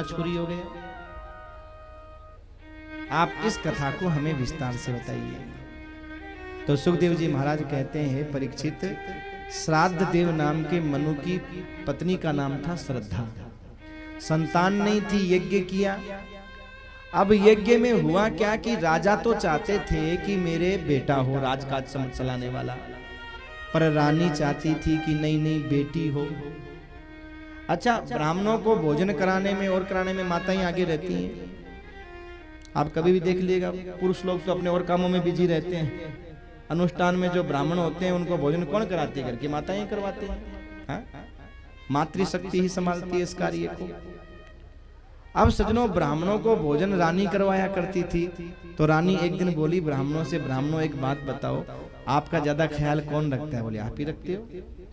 छुरी हो गया। आप इस कथा को हमें विस्तार से बताइए। तो सुखदेव जी महाराज कहते हैं, परीक्षित, श्राद्ध देव नाम के मनु की पत्नी का नाम था श्रद्धा। संतान नहीं थी, यज्ञ किया। अब यज्ञ में हुआ क्या कि राजा तो चाहते थे कि मेरे बेटा हो राजकाज चलाने वाला, पर रानी चाहती थी कि नहीं नहीं बेटी हो। अच्छा, ब्राह्मणों को भोजन कराने में और कराने में माताएं आगे रहती हैं। आप कभी भी देख लीजिएगा, पुरुष लोग तो अपने और कामों में बिजी रहते हैं। अनुष्ठान में जो ब्राह्मण होते हैं उनको भोजन कौन कराती है? घर की माताएं करवाती हैं। मातृशक्ति ही संभालती है इस कार्य को। अब सजनों, ब्राह्मणों को भोजन रानी करवाया करती थी। तो रानी एक दिन बोली ब्राह्मणों से, ब्राह्मणों एक बात बताओ, आपका ज्यादा ख्याल कौन रखता है? बोले आप ही रखते हो,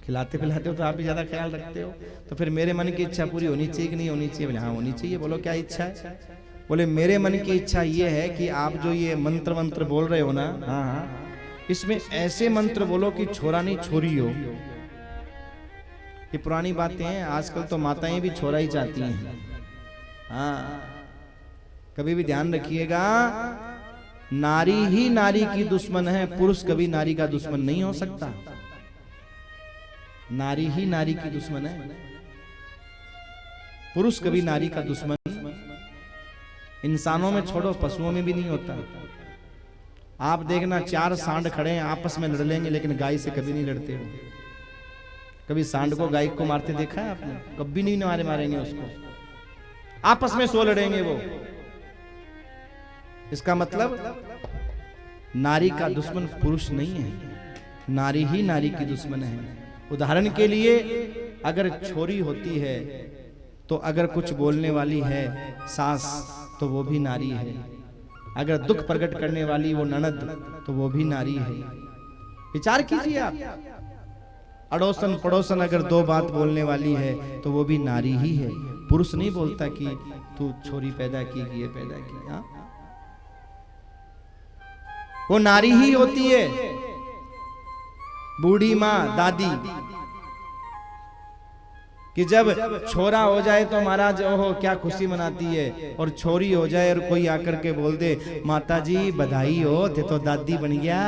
खिलाते पिलाते हो तो आप ही ज्यादा ख्याल रखते हो। तो फिर मेरे मन की इच्छा पूरी होनी चाहिए कि नहीं होनी चाहिए? बोले हाँ होनी चाहिए। बोलो क्या इच्छा है? बोले मेरे मन की इच्छा ये है कि आप जो ये मंत्र मंत्र बोल रहे हो ना, हाँ हाँ, इसमें ऐसे मंत्र बोलो कि छोरा नहीं छोरी हो। ये पुरानी बातें हैं, आजकल तो माताएं भी छोरा ही चाहती हैं। हाँ, कभी भी ध्यान रखिएगा, नारी ही नारी की दुश्मन है, पुरुष कभी नारी का दुश्मन नहीं हो सकता। नारी ही नारी की दुश्मन है, पुरुष कभी नारी का दुश्मन इंसानों में छोड़ो, पशुओं में भी नहीं होता। आप देखना, चार सांड खड़े हैं, आपस में लड़ लेंगे, लेकिन गाय से कभी नहीं लड़ते हो। कभी सांड को गाय को मारते देखा है आपने? कभी नहीं मारेंगे उसको, आपस में सो लड़ेंगे वो। इसका मतलब नारी का दुश्मन पुरुष नहीं है, नारी ही नारी की दुश्मन है। उदाहरण के लिए, अगर छोरी होती है तो अगर कुछ बोलने वाली है सास, तो वो भी नारी है। अगर दुख प्रकट करने वाली वो ननद, तो वो भी नारी है। विचार कीजिए आप। अड़ोसन पड़ोसन अगर दो बात बोलने वाली है तो वो भी नारी ही है। पुरुष नहीं बोलता कि तू छोरी पैदा की, ये पैदा की। हाँ, वो नारी ही होती है। बूढ़ी माँ, दादी, कि जब छोरा हो जाए तो महाराज ओहो क्या खुशी मनाती है, और छोरी हो जाए और कोई आकर के बोल दे माता जी बधाई हो, ते तो दादी बन गया।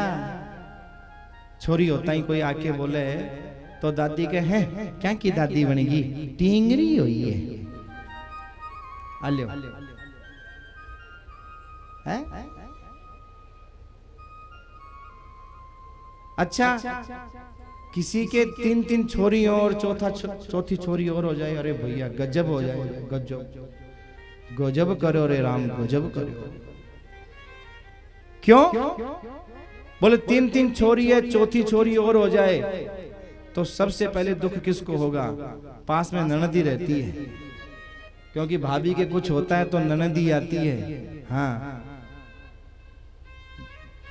छोरी होता ही कोई आके बोले तो दादी के हैं क्या की दादी बनेगी, टींगरी हुई है। आलियो है? अच्छा, किसी के तीन तीन छोरी हो और चौथी छोरी और हो जाए, अरे भैया गजब हो जाए, गजब गजब करो रे राम, गजब करो। क्यों? बोले तीन तीन छोरी है, चौथी छोरी और हो जाए तो सबसे पहले दुख किसको होगा? पास में ननदी रहती है, क्योंकि भाभी के कुछ होता है तो ननदी आती है। हाँ,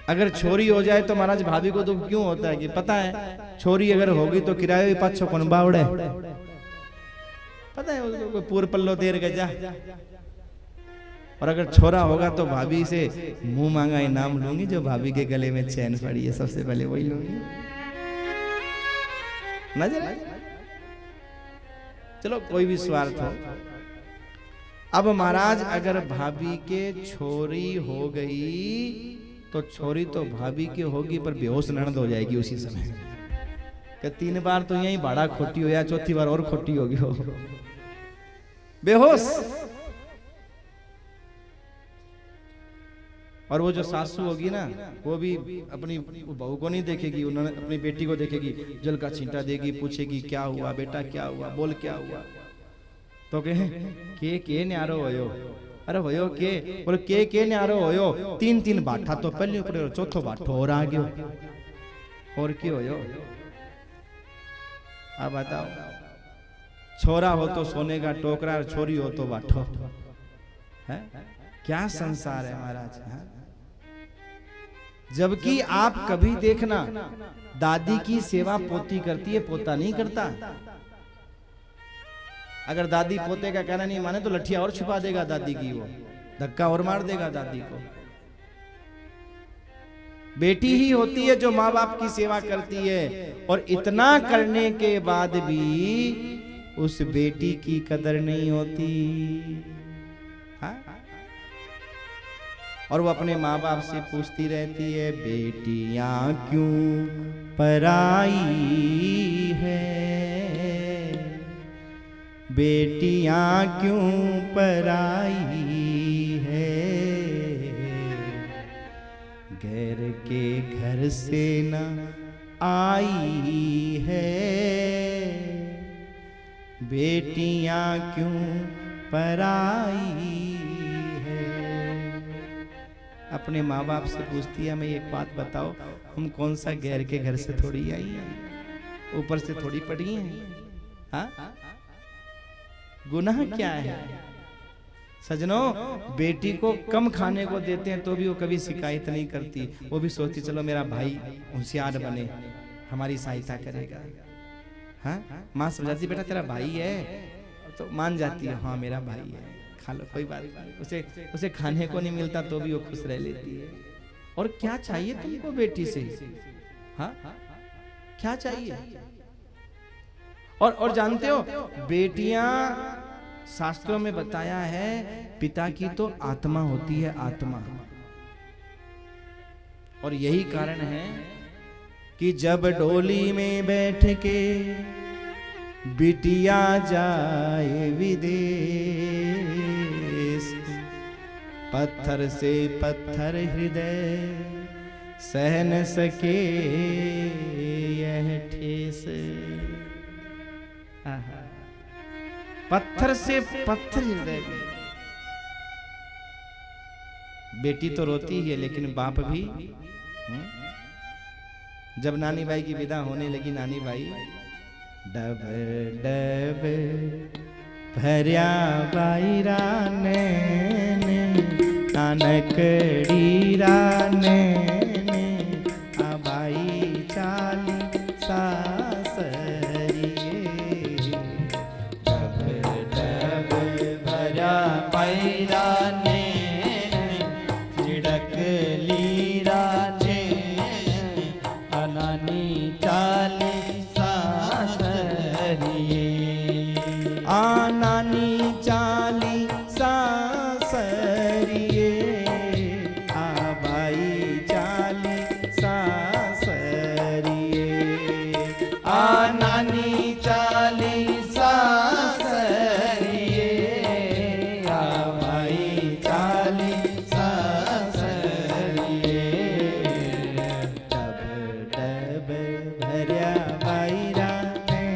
अगर छोरी हो जाए तो महाराज भाभी को दुख क्यों होता है? कि पता है छोरी अगर होगी तो किराए पाछो कौन बावड़े, पता है उसको पूर पल्लो देर गजा। और अगर छोरा होगा तो भाभी से मुंह मांगा इनाम लूंगी, जो भाभी के गले में चैन पड़ी है सबसे पहले वही लूंगी। नजर है? चलो कोई भी स्वार्थ हो। अब महाराज अगर भाभी के छोरी हो गई तो छोरी तो भाभी की होगी, पर बेहोश ननद हो जाएगी उसी समय। कि 3 बार तो यही भाड़ा खोटी हो या चौथी बार और खोटी होगी हो, बेहोश। और वो जो सासू होगी ना, वो भी अपनी बहू को नहीं देखेगी, उन्होंने अपनी बेटी को देखेगी, जल का छींटा देगी, पूछेगी क्या हुआ बेटा, क्या हुआ, बोल क्या हुआ। तो कहे के न्यारो होयो, अरे होयो के, बोले के न्यारो होयो, 3 बाठा तो पहले ऊपर, चौथो बाठो और आ गयो, और क्यों होयो? अब बताओ, छोरा हो तो सोने का टोकरा, और छोरी हो तो बाठो है? क्या संसार है महाराज। जबकि आप कभी देखना, दादी की सेवा पोती करती है, पोता नहीं करता। अगर दादी पोते का कहना नहीं माने तो लठिया और छुपा देगा दादी की, वो धक्का और मार देगा दादी को। बेटी ही होती है जो माँ बाप की सेवा करती है, और इतना करने के बाद भी उस बेटी की कदर नहीं होती। हाँ? और वो अपने माँ बाप से पूछती रहती है, बेटियां क्यों पराई है, बेटियां क्यों पराई है, गैर के घर से न आई है, बेटियां क्यों पराई है। अपने माँ बाप से पूछती है, मैं एक बात बताओ, हम कौन सा गैर के घर से थोड़ी आई हैं, ऊपर से थोड़ी पड़ी हैं। हाँ? गुनाह क्या है सजनों? बेटी को कम खाने को देते हैं तो भी वो कभी शिकायत नहीं करती, वो भी सोचती चलो मेरा भाई होशियार बने, हमारी सहायता करेगा। हाँ? माँ समझाती बेटा तेरा भाई है, तो मान जाती है हाँ मेरा भाई है, खा लो कोई बात नहीं। उसे खाने को नहीं मिलता तो भी वो खुश रह लेती है। और क्या चाहिए तुमको बेटी से? हाँ? क्या चाहिए? और जानते हो बेटियां, शास्त्रों में बताया है, पिता की तो आत्मा होती है, आत्मा। और यही कारण है कि जब डोली में बैठ के बिटिया जाए विदेश, पत्थर से पत्थर हृदय सह न सके यह ठेस। पत्थर से पत्थर हृदय में। बेटी तो रोती है लेकिन बाप भी। जब नानी बाई की विदा होने लगी, नानी बाई डब डब भरिया बाई राने नानकड़ी राने बाई चाली सासरिए, डब डब भरिया बाई राने झिड़क ली राने अनानी चाली सासरिए, आनानी चाली सासरिए, आबाई चाली सासरिए, आनानी चाली सासरिए, आबाई चाली सासरिए, डब डब भरिया बाई राने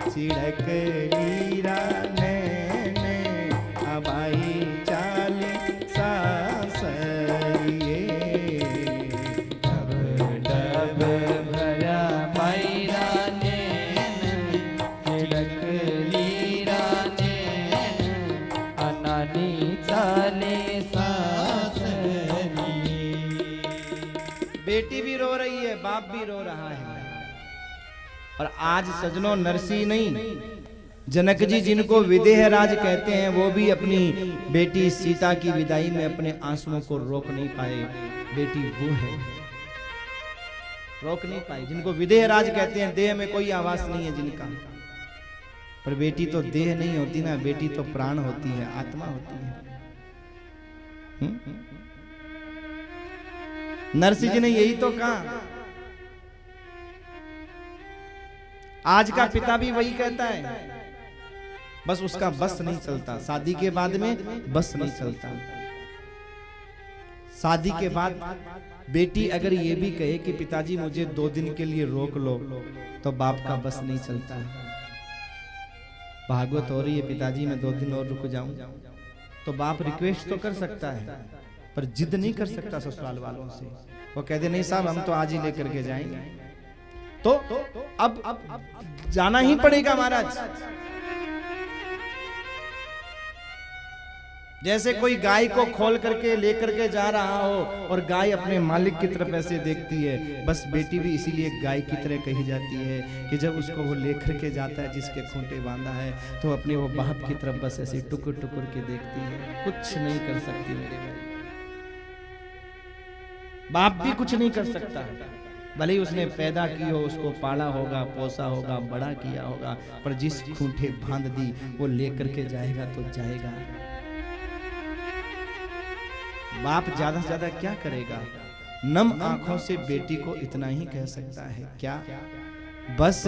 छिड़क ली राने अबाई चाली सासरिए, डब डब भरिया बाई राने छिड़क ली राने अनानी चाली सासरिए। बेटी भी रो रही है, बाप भी रो रहा है। और आज सजनों नरसी नहीं, जनक जी जिनको विदेह राज कहते हैं, वो भी अपनी बेटी सीता की विदाई में अपने आंसुओं को रोक नहीं पाए। बेटी वो है, रोक नहीं पाए। जिनको विदेह राज कहते हैं, देह में कोई आवास नहीं है जिनका, पर बेटी तो देह नहीं होती ना, बेटी तो प्राण होती है, आत्मा होती है। नरसी जी ने यही तो कहा। आज का पिता भी वही कहता है, बस उसका बस नहीं चलता। शादी के बाद में बस नहीं चलता। शादी के बाद बेटी अगर ये भी कहे कि पिताजी मुझे 2 दिन के लिए रोक लो, तो बाप का बस नहीं चलता। भागवत हो रही है, पिताजी मैं 2 दिन और रुक जाऊं, तो बाप रिक्वेस्ट तो कर सकता है, पर जिद नहीं कर सकता ससुराल वालों से। वो कहते नहीं साहब हम तो आज ही लेकर के जाएंगे, तो अब जाना ही पड़ेगा महाराज। जैसे कोई गाय को खोल करके लेकर के जा रहा हो और गाय अपने मालिक की तरफ ऐसे देखती है, बस बेटी भी इसीलिए गाय की तरह कही जाती है कि जब उसको वो लेकर के जाता है जिसके खूंटे बांधा है, तो अपने वो बाप की तरफ बस ऐसे टुकुर टुकुर के देखती है। कुछ नहीं कर सकती मेरे भाई, बाप भी कुछ नहीं कर सकता। भले ही उसने पैदा की हो, उसको पाला होगा, पोसा होगा, बड़ा किया होगा, पर जिस खूंटे बांध दी वो लेकर के जाएगा तो जाएगा। बाप ज्यादा से ज्यादा क्या करेगा? नम आंखों से बेटी को इतना ही कह सकता है, क्या बस